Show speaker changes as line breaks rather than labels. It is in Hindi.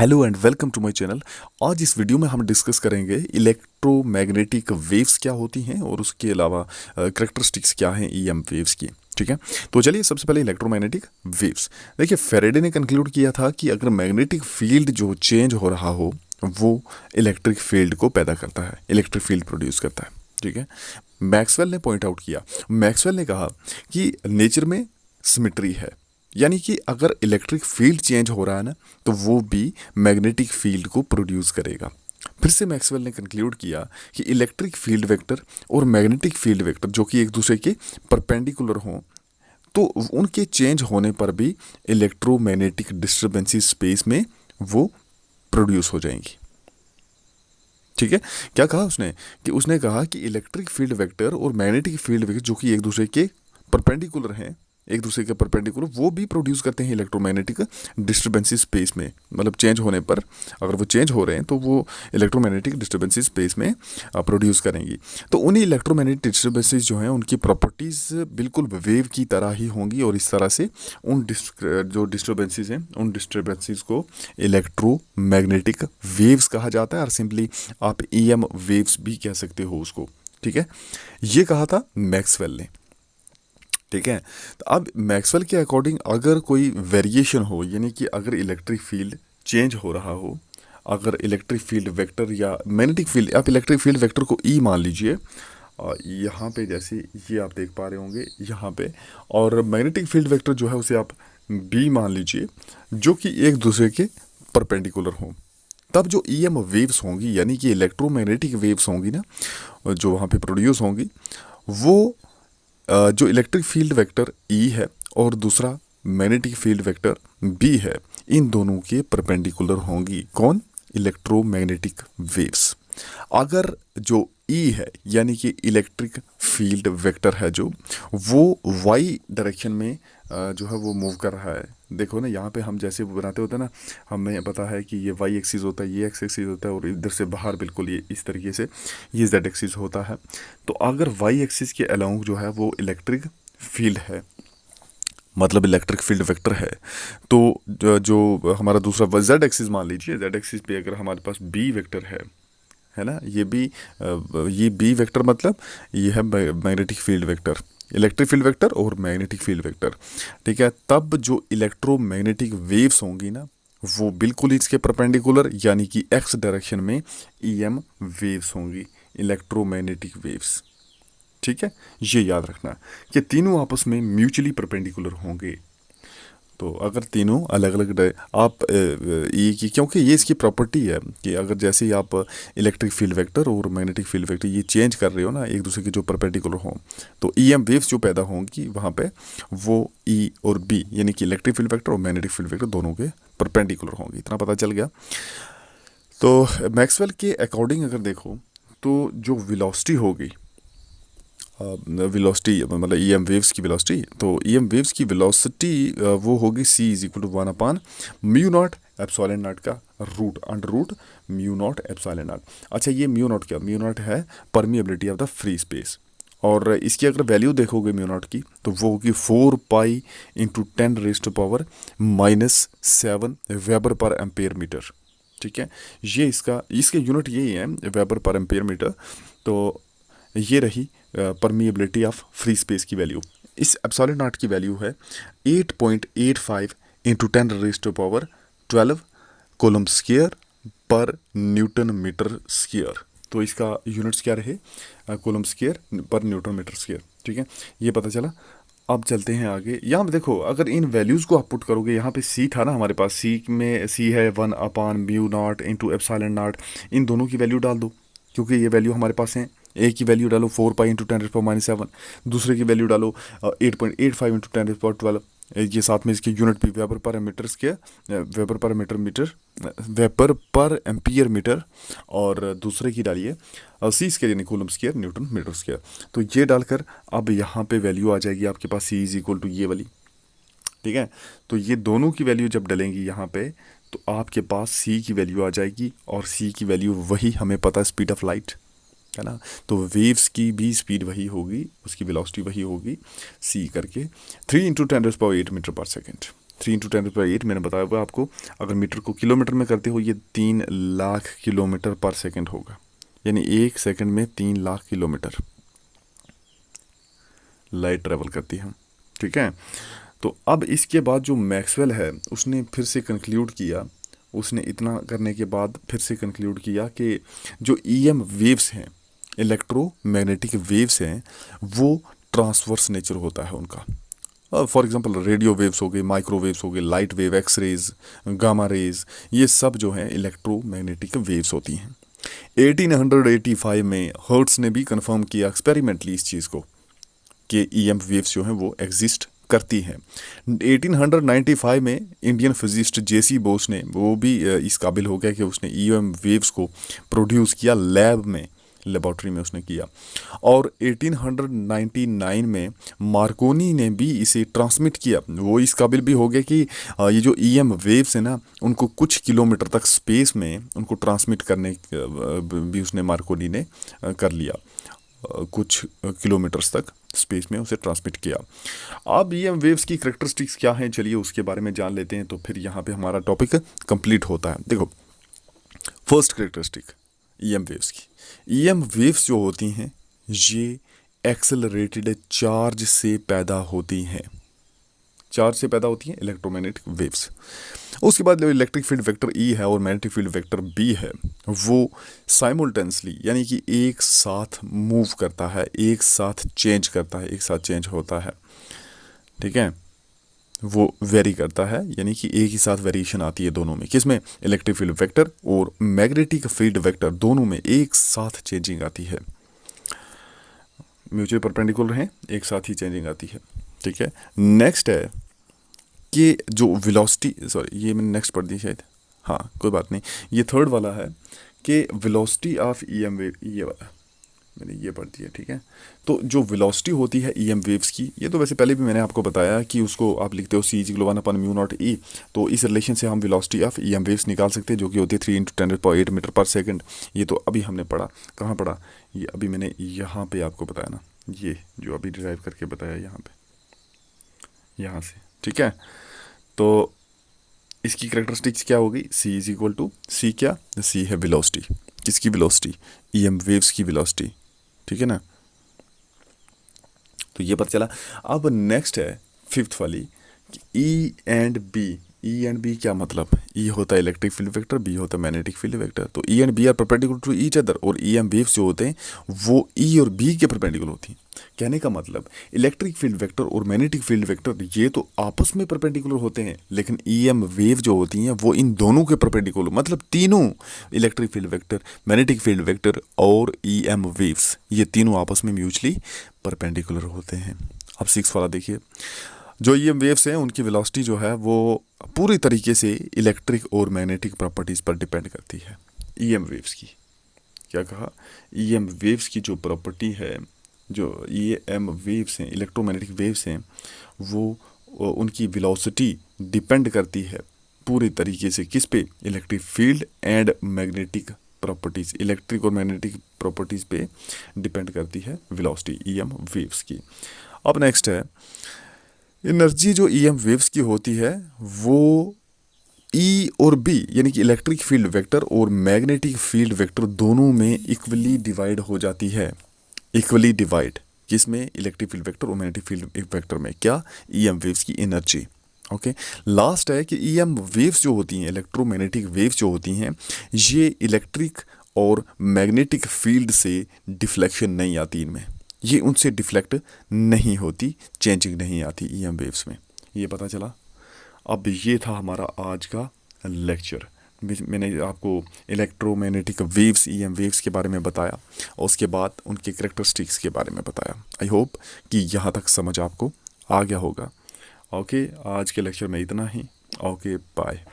Hello and welcome to my channel. आज इस वीडियो में हम डिस्कस करेंगे इलेक्ट्रोमैग्नेटिक वेव्स क्या होती हैं और उसके अलावा करेक्टरिस्टिक्स क्या हैं ईएम वेव्स की। ठीक है, तो चलिए सबसे पहले इलेक्ट्रोमैग्नेटिक वेव्स देखिए। फैराडे ने कंक्लूड किया था कि अगर मैग्नेटिक फील्ड जो चेंज हो रहा हो वो इलेक्ट्रिक फील्ड को पैदा करता है, इलेक्ट्रिक फील्ड प्रोड्यूस करता है। ठीक है, मैक्सवेल ने पॉइंट आउट किया, मैक्सवेल ने कहा कि नेचर में सिमेट्री है, यानी कि अगर इलेक्ट्रिक फील्ड चेंज हो रहा है ना तो वो भी मैग्नेटिक फील्ड को प्रोड्यूस करेगा। फिर से मैक्सवेल ने कंक्लूड किया कि इलेक्ट्रिक फील्ड वेक्टर और मैग्नेटिक फील्ड वेक्टर जो कि एक दूसरे के परपेंडिकुलर हों तो उनके चेंज होने पर भी इलेक्ट्रोमैग्नेटिक डिस्टर्बेंसेस स्पेस में वो प्रोड्यूस हो जाएंगी। ठीक है, क्या कहा उसने कि उसने कहा कि इलेक्ट्रिक फील्ड वेक्टर और मैग्नेटिक फील्ड वेक्टर जो कि एक दूसरे के परपेंडिकुलर हैं, एक दूसरे के परपेंडिकुलर, वो भी प्रोड्यूस करते हैं इलेक्ट्रोमैग्नेटिक डिस्टर्बेंसेस स्पेस में। मतलब चेंज होने पर अगर वो चेंज हो रहे हैं तो वो इलेक्ट्रोमैग्नेटिक डिस्टर्बेंसेस स्पेस में प्रोड्यूस करेंगी। तो उन्हीं इलेक्ट्रोमैग्नेटिक डिस्टर्बेंसेस जो हैं उनकी प्रॉपर्टीज़ बिल्कुल वेव की तरह ही होंगी और इस तरह से उन जो डिस्टर्बेंसेस हैं उन डिस्टर्बेंसेस को इलेक्ट्रोमैग्नेटिक वेव्स कहा जाता है, और सिंपली आप ईएम वेव्स भी कह सकते हो उसको। ठीक है, ये कहा था मैक्सवेल ने। ठीक है, तो अब मैक्सवेल के अकॉर्डिंग अगर कोई वेरिएशन हो, यानी कि अगर इलेक्ट्रिक फील्ड चेंज हो रहा हो, अगर इलेक्ट्रिक फील्ड वेक्टर या मैग्नेटिक फील्ड, आप इलेक्ट्रिक फील्ड वेक्टर को ई मान लीजिए यहाँ पे, जैसे ये आप देख पा रहे होंगे यहाँ पे, और मैग्नेटिक फील्ड वेक्टर जो है उसे आप बी मान लीजिए, जो कि एक दूसरे के परपेंडिकुलर हों। तब जो ईएम वेव्स होंगी, यानी कि इलेक्ट्रोमैग्नेटिक वेव्स होंगी ना, जो वहाँ पे प्रोड्यूस होंगी, वो जो इलेक्ट्रिक फील्ड वेक्टर ई है और दूसरा मैग्नेटिक फील्ड वेक्टर बी है, इन दोनों के परपेंडिकुलर होंगी। कौन? Electromagnetic waves. अगर जो ई है यानी कि इलेक्ट्रिक फील्ड वेक्टर है जो वो वाई डायरेक्शन में जो है वो मूव कर रहा है। देखो ना, यहाँ पे हम जैसे वो बनाते होते हैं ना, हमें पता है कि ये वाई एक्सिस होता है, ये एक्स एक्सिस होता है, और इधर से बाहर बिल्कुल ये इस तरीके से ये जेड एक्सिस होता है। तो अगर वाई एक्सिस के अलोंग जो है वो इलेक्ट्रिक फील्ड है, मतलब इलेक्ट्रिक फील्ड वेक्टर है, तो जो हमारा दूसरा जेड एक्सिस मान लीजिए, जेड एक्सिस पे अगर हमारे पास बी वेक्टर है ना, ये बी वेक्टर, मतलब ये है magnetic field vector, electric field vector और मैग्नेटिक फील्ड वेक्टर। ठीक है, तब जो इलेक्ट्रोमैग्नेटिक वेव्स होंगी ना वो बिल्कुल इसके परपेंडिकुलर, यानी कि एक्स डायरेक्शन में ईएम वेव्स होंगी, इलेक्ट्रोमैग्नेटिक वेव्स। ठीक है, ये याद रखना कि तीनों आपस में म्यूचुअली परपेंडिकुलर होंगे। तो अगर तीनों अलग अलग आप ये की, क्योंकि ये इसकी प्रॉपर्टी है कि अगर जैसे ही आप इलेक्ट्रिक फील्ड वेक्टर और मैग्नेटिक फील्ड वेक्टर ये चेंज कर रहे हो ना एक दूसरे के जो परपेंडिकुलर हों, तो ईएम वेव्स जो पैदा होंगी वहाँ पे वो ई और बी, यानी कि इलेक्ट्रिक फील्ड वेक्टर और मैग्नेटिक फील्ड वेक्टर दोनों के परपेंडिकुलर होंगे। इतना पता चल गया। तो मैक्सवेल के अकॉर्डिंग अगर देखो तो जो वेलोसिटी होगी, वेलोसिटी मतलब ईएम वेव्स की वेलोसिटी, तो ईएम वेव्स की वेलोसिटी वो होगी c is equal to 1/μ0 epsilon naught का root under root μ0 epsilon naught. अच्छा, ये μ0 क्या? μ0 है permeability of the free space, और इसकी अगर वैल्यू देखोगे μ0 की तो वो होगी 4 pi into 10⁻⁻⁷ weber per ampere metre. ठीक है, ये इसके यूनिट यही है, वेबर पर एम्पेयर मीटर। तो ये रही परमिएबिलिटी ऑफ फ्री स्पेस की वैल्यू। इस एप्सिलॉन नॉट की वैल्यू है 8.85 इंटू 10⁻12 कोलम स्क्वायर पर न्यूटन मीटर स्क्वायर। तो इसका यूनिट्स क्या रहे? कोलम स्क्वायर पर न्यूटन मीटर स्क्वायर। ठीक है, ये पता चला। अब चलते हैं आगे। यहाँ पे देखो, अगर इन वैल्यूज़ को आप पुट करोगे, यहाँ पे सी था ना हमारे पास, सी में सी है 1/μ0 इंटू एप्सिलॉन नॉट, इन दोनों की वैल्यू डाल दो क्योंकि ये वैल्यू हमारे पास है। एक की वैल्यू डालो 4 पाई इंटू 10⁻⁷, दूसरे की वैल्यू डालो 8.85 इंटू 10⁻12, ये साथ में इसके यूनिट भी weber per metre square, weber per ampere metre, और दूसरे की डालिए सी स्क्वायर यानी coulomb square newton metre square. तो ये डालकर अब यहाँ पे वैल्यू आ जाएगी आपके पास सी इज इक्वल टू ये वाली। ठीक है, तो ये दोनों की वैल्यू जब डलेंगी यहाँ पे तो आपके पास सी की वैल्यू आ जाएगी, और सी की वैल्यू वही हमें पता है, स्पीड ऑफ लाइट है ना। तो वेव्स की भी स्पीड वही होगी, उसकी वेलोसिटी वही होगी, सी करके 3 इंटू 10⁸ मीटर पर सेकेंड। 3 × 10⁸ मैंने बताया हुआ आपको। अगर मीटर को किलोमीटर में करते हो ये 3 लाख किलोमीटर पर सेकंड होगा, यानी 1 सेकंड में 3 लाख किलोमीटर लाइट ट्रेवल करती है। ठीक है, तो अब इसके बाद जो मैक्सवेल है उसने फिर से कंक्लूड किया, उसने इतना करने के बाद फिर से कंक्लूड किया कि जो EM वेव्स हैं, इलेक्ट्रोमैग्नेटिक वेव्स हैं, वो ट्रांसवर्स नेचर होता है उनका। फॉर एग्जांपल रेडियो वेव्स हो गए, माइक्रोवेव्स हो गए, light wave, X rays, gamma rays, ये सब जो हैं इलेक्ट्रोमैग्नेटिक वेव्स होती हैं। 1885 में हर्ट्स ने भी कंफर्म किया एक्सपेरिमेंटली इस चीज़ को कि EM वेव्स जो हैं वो एग्जिस्ट करती हैं। 1895 में इंडियन फिजिस्ट JC बोस ने, वो भी इस काबिल हो गया कि उसने EM वेव्स को प्रोड्यूस किया लैब में, लेबॉर्ट्री में उसने किया। और 1899 में मार्कोनी ने भी इसे ट्रांसमिट किया, वो इस काबिल भी हो गया कि ये जो EM वेव्स है ना, उनको कुछ किलोमीटर तक स्पेस में उनको ट्रांसमिट करने भी उसने, मार्कोनी ने कर लिया, कुछ किलोमीटर्स तक स्पेस में उसे ट्रांसमिट किया। अब EM वेव्स की करैक्टरिस्टिक्स क्या हैं, चलिए उसके बारे में जान लेते हैं, तो फिर यहाँ पे हमारा टॉपिक कंप्लीट होता है। देखो, फर्स्ट करैक्टरिस्टिक EM वेव्स की, EM वेव्स जो होती हैं ये एक्सेलरेटेड चार्ज से पैदा होती हैं, चार्ज से पैदा होती हैं इलेक्ट्रोमैग्नेटिक वेव्स। उसके बाद जो इलेक्ट्रिक फील्ड वेक्टर E है और मैग्नेटिक फील्ड वेक्टर B है, वो साइमल्टेनियसली यानी कि एक साथ मूव करता है, एक साथ चेंज करता है, एक साथ चेंज होता है। ठीक है, वो वेरी करता है, यानी कि एक ही साथ वेरिएशन आती है दोनों में। किसमें? इलेक्ट्रिक फील्ड वेक्टर और मैग्नेटिक फील्ड वेक्टर दोनों में एक साथ चेंजिंग आती है, म्यूचुअल परपेंडिकुलर हैं, एक साथ ही चेंजिंग आती है। ठीक है, नेक्स्ट है कि जो वेलोसिटी, सॉरी ये मैंने नेक्स्ट पढ़ दी शायद, हाँ कोई बात नहीं, ये थर्ड वाला है कि वेलोसिटी ऑफ EM वेव, ये वाला मैंने ये पढ़ दिया। ठीक है, तो जो वेलोसिटी होती है EM वेव्स की, ये तो वैसे पहले भी मैंने आपको बताया कि उसको आप लिखते हो c=1/μ0 E, तो इस रिलेशन से हम वेलोसिटी ऑफ EM वेव्स निकाल सकते हैं, जो कि होती है 3 × 10⁸ मीटर पर सेकंड। ये तो अभी हमने पढ़ा, कहाँ पढ़ा, ये अभी मैंने यहाँ पे आपको बताया ना, ये जो अभी डिराइव करके बताया यहाँ पे, यहाँ से। ठीक है, तो इसकी करैक्टरिस्टिक्स क्या होगी, c क्या, c है वेलोसिटी, किसकी वेलोसिटी, EM वेव्स की वेलोसिटी। ठीक है ना, तो ये पता चला। अब नेक्स्ट है फिफ्थ वाली, E एंड B क्या मतलब, E होता है इलेक्ट्रिक फील्ड वेक्टर, B होता है मैग्नेटिक फील्ड वेक्टर। तो E and B are perpendicular to each other, और EM वेव्स जो होते हैं वो E और B के परपेंडिकुलर होती हैं। कहने का मतलब इलेक्ट्रिक फील्ड वेक्टर और मैग्नेटिक फील्ड वेक्टर ये तो आपस में परपेंडिकुलर होते हैं, लेकिन EM वेव जो होती हैं वो इन दोनों के परपेंडिकुलर, मतलब तीनों electric field vector, magnetic field vector और EM वेव्स, ये तीनों आपस में म्यूचुअली परपेंडिकुलर होते हैं। अब 6 वाला देखिए, जो EM वेव्स हैं उनकी वेलोसिटी जो है वो पूरी तरीके से इलेक्ट्रिक और मैग्नेटिक प्रॉपर्टीज़ पर डिपेंड करती है। EM वेव्स की क्या कहा, EM वेव्स की जो प्रॉपर्टी है, जो EM वेव्स हैं, इलेक्ट्रोमैग्नेटिक वेव्स हैं, वो उनकी वेलोसिटी डिपेंड करती है पूरी तरीके से किस पे, electric field and magnetic properties, electric और मैग्नेटिक प्रॉपर्टीज़ पे डिपेंड करती है वेलोसिटी EM वेव्स की। अब नेक्स्ट है एनर्जी जो EM वेव्स की होती है वो E और B यानी कि इलेक्ट्रिक फील्ड वेक्टर और मैग्नेटिक फील्ड वेक्टर दोनों में इक्वली डिवाइड हो जाती है। इक्वली डिवाइड किसमें, इलेक्ट्रिक फील्ड वेक्टर और मैग्नेटिक फील्ड वेक्टर में, क्या, EM वेव्स की एनर्जी। ओके, लास्ट है कि EM वेव्स जो होती हैं, इलेक्ट्रोमैग्नेटिक वेव्स जो होती हैं, ये इलेक्ट्रिक और मैग्नेटिक फील्ड से डिफ्लेक्शन नहीं आती इनमें, ये उनसे डिफ्लेक्ट नहीं होती, चेंजिंग नहीं आती EM वेव्स में। ये पता चला। अब ये था हमारा आज का लेक्चर। मैंने आपको इलेक्ट्रोमैग्नेटिक वेव्स, EM वेव्स के बारे में बताया और उसके बाद उनके करैक्टरिस्टिक्स के बारे में बताया। आई होप कि यहाँ तक समझ आपको आ गया होगा। ओके, आज के लेक्चर में इतना ही। Okay, bye.